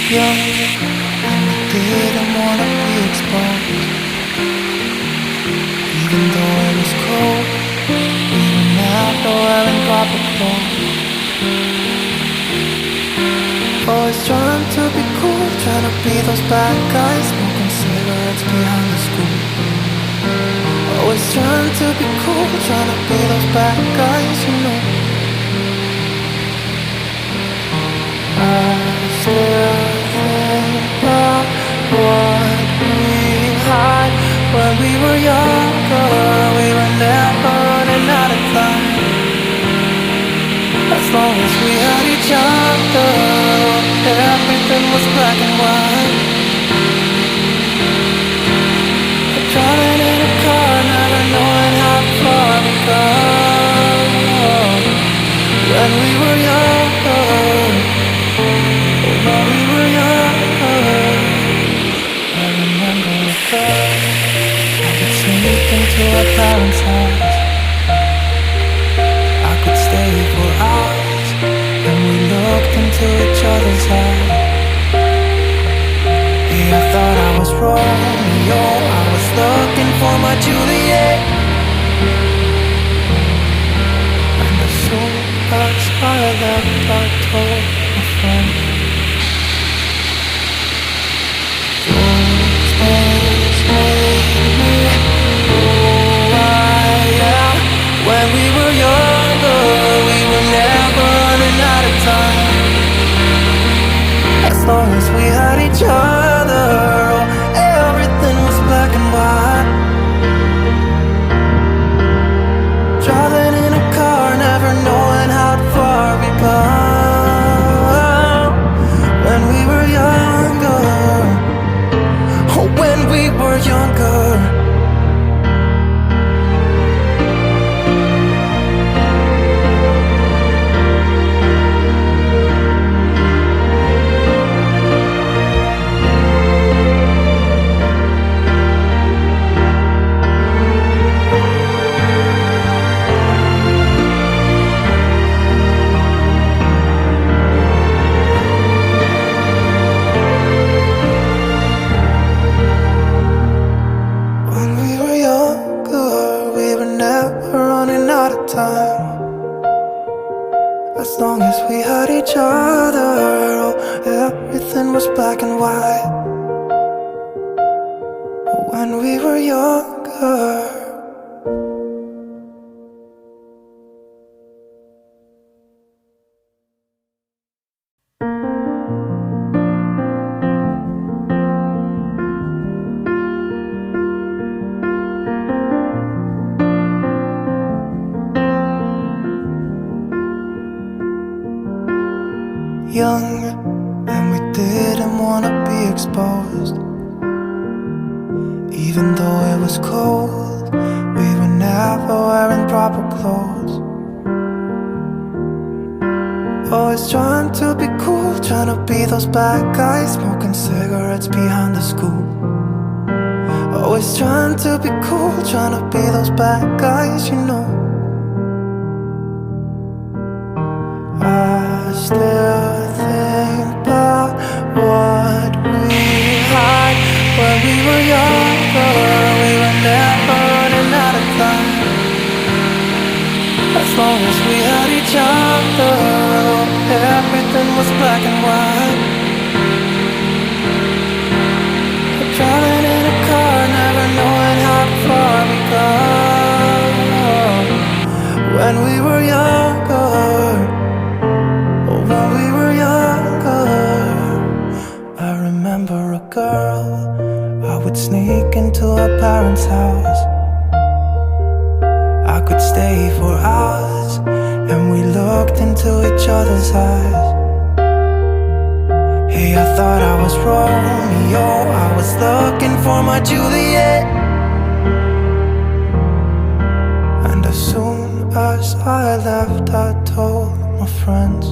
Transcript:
Young, and we didn't wanna be exposed. Even though it was cold, we were never wearing proper clothes. Always trying to be cool, trying to be those bad guys, smoking cigarettes behind the school. Always trying to be cool, trying to be those bad guys, you know. I still think about what we had when we were younger. We were never running out of time. As long as we had each other, everything was black and white. Driving in a car, never knowing how far we go. When we were younger, when we were younger, I remember a girl. I could sneak into our parents' house. I could stay for hours, and we looked into each other's eyes. Yeah, I thought I was Romeo, I was looking for my Juliet. And as soon as I left, I told my friend, those days made me who I am. When we were younger, we were never running out of time. As long as we had each other, oh, everything was black and white. Driving in a car, never knowing how far we go. When we were younger, oh, when we were younger. As long as we had each other, oh, everything was black and white. When we were younger. Young, and we didn't wanna be exposed. Even though it was cold, we were never wearing proper clothes. Always trying to be cool, trying to be those bad guys, smoking cigarettes behind the school. Always trying to be cool, trying to be those bad guys, you know. I still think about what we had when we were younger. We were never running out of time. As long as we had each other, everything was black and white. Driving in a car, never knowing how far we go. When we were younger, when we were younger, I remember a girl. I would sneak into her parents' house. I could stay for hours, and we looked into each other's eyes. Hey, I thought I was Romeo, I was looking for my Juliet. And as soon as I left, I told my friends,